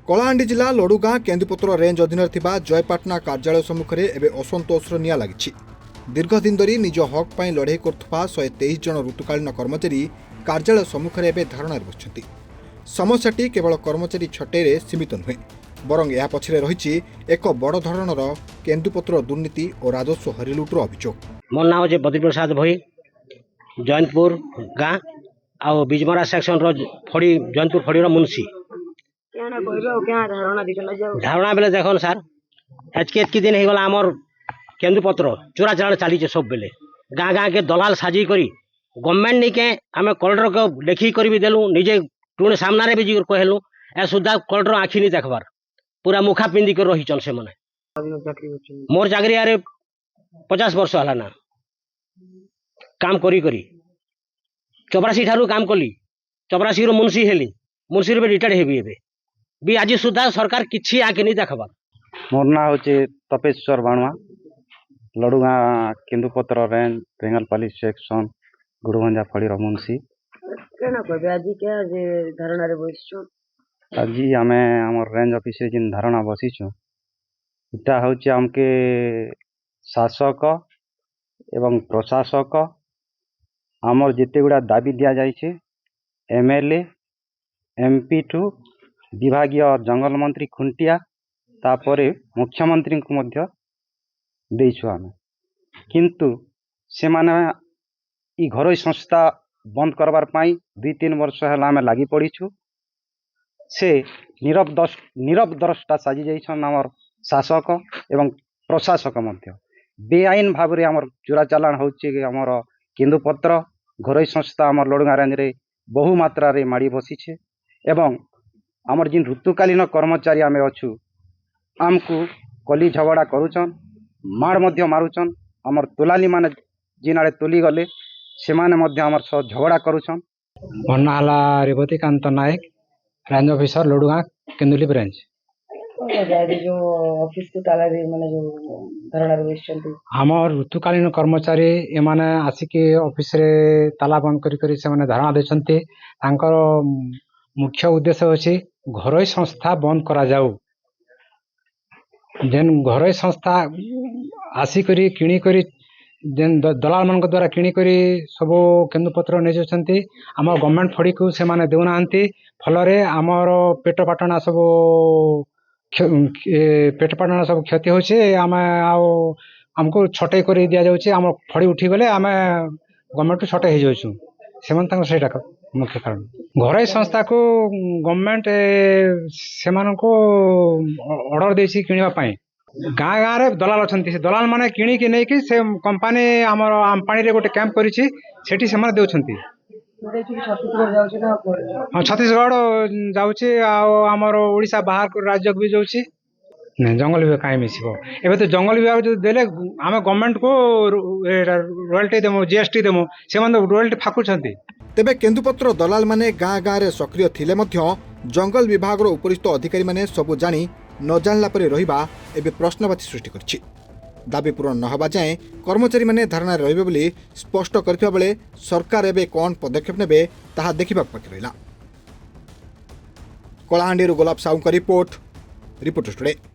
कलाहांडी जिला लडुगाँ केन्दुपत्र रेंज अधीन जयपाटना कार्यालय सम्मुखें एवं असंतोषर निया लगी। दीर्घ दिन धरी निज हक पर लड़े करुवा 123 जन ऋतुकालीन कर्मचारी कार्यालय सम्मुखें एवं धारणा बसुंट। समस्याटी केवल कर्मचारी छटेरे सीमित नुहे बरं यह पछरे रही एक बड़ धरणर केन्दुपत्र दुर्नीति और राजस्व हरिलुटर अभियोग। मोर नाम है बद्री प्रसाद भई, जयंतपुर गाँ आ बिजमरा सेक्शन फड़ी जयंतपुर फड़ी मुंशी धारणा बेले देखो सार एतकी दिन हो गला आमर केन्दुपत्र चोरा चलाण चली सब बेले गाँ गाँ के दलाल साजी करी गवर्नमेंट नहीं के आम कलेक्टर को लेखी कर भी देलु निजे टूणे सामने भी कहलु ए सुधा कलेक्टर आखि नहीं देखबार पूरा मुखा पिंदी कर रही से मैंने मोर चाकरी यार 50 वर्ष है ना काम करी करी 84 ठारू काम कली 84 रो मुंशी हेली मुंशी भी रिटायर्ड हेबी भी आज सुधा सरकार किछि आके नहीं देखबार। मोर ना होचे तपेश्वर बाणुआ लडुगाँ केन्दुपत्र रेंज रेंगलपाली सेक्शन गुड़भंजा फड़ी मुंशी आज आम रेंज ऑफिस जिन धारणा बसीचु इटा हूँ आमके शासक एवं प्रशासक आमर जिते गुड़ा दाबी दि जाइए एमएलए एमपी टू विभागीय जंगल मंत्री खुंटिया तापरे मुख्यमंत्री को मध्य देइछु आमे किंतु से माने ई घरोई संस्था बंद करबार पाई 2-3 वर्ष है आम लगी पड़ीछु। से नीरव द्रष्टा साजी जाइछन आमर शासक एवं प्रशासक मध्य बेआईन भाव में आमर चोरा चालाण होउछि। आमर केन्दुपत्र घरोई संस्था आमर लडुगाँ रेंज रे बहु मात्रा रे माड़ी बसीछे एवं आमर जिन ऋतुकालीन कर्मचारी आमे अछु आमको कली झगड़ा करुचन माड़ मध्य मारुचन आमर तोलाली माने जिन आड़े तोली गले से माने मध्य आमर सह झगड़ा करुचन। मन्ना हला रेवतीकांत नायक रेंज ऑफिसर लडुगाँ केन्दुली ब्रांच जो ऑफिस को ताला माने जो धरणा बसिचंती हमर ऋतुकालीन कर्मचारी एमाने आसिके ऑफिस रे ताला बंद करी करी से माने धारणा देछंती। तांकर मुख्य उद्देश्य अछि घरोई संस्था बंद करा जाऊ जेन घरोई संस्था आसी करी किणी करी जेन दलाल मान द्वारा किणी करी सब केन्दुपत्र नै जाउछंती हमर गवर्नमेंट फड़ी को से माने देउ नाहंती फलरे हमर पेट पाटना सब पेट पाटना सब क्षति होचे आमको छटई कर दिया जाउछे आम फड़ी उठी गले आम गवर्नमेंट छटई हो जाउछु सेमान सेटा मुख्य कारण घरोई संस्था को गवर्नमेंट से ऑर्डर देछि किनिबा पाई गाँ गाँ रे दलाल अछंती से दलाल माने किणी कि नै कि से कंपनी हमर आमपानी रे गोटे कैंप करिछि सेठी से माने देउछंती। हाँ छत्तीसगढ़ जाउछि आमर ओडिशा बाहर को राज्य भी जाउछि नहीं जंगल विभाग कहीं मिसब एबे तो जंगल विभाग जो देले आम गवर्नमेंट को रॉयल्टी देमो जीएसटी देमो से माने रॉयल्टी फाकुछंती। तेबे केन्दुपत्र दलाल माने गाँ गाँ रे सक्रिय थिले मध्य जंगल विभाग रो उपरिस्थ अधिकारी माने सबु जानी न जानला परे रहिबा एबे प्रश्नवाची सृष्टि करछि। दाबी पूरण न हबा जाए कर्मचारी माने धारणा रहिबे बोली स्पष्ट करथिबा बेले सरकार एबे कोन पदक्षेप नेबे ताहा देखिबा बाकी रहिला। कलाहांडी गोलाप साहू का रिपोर्ट टुडे।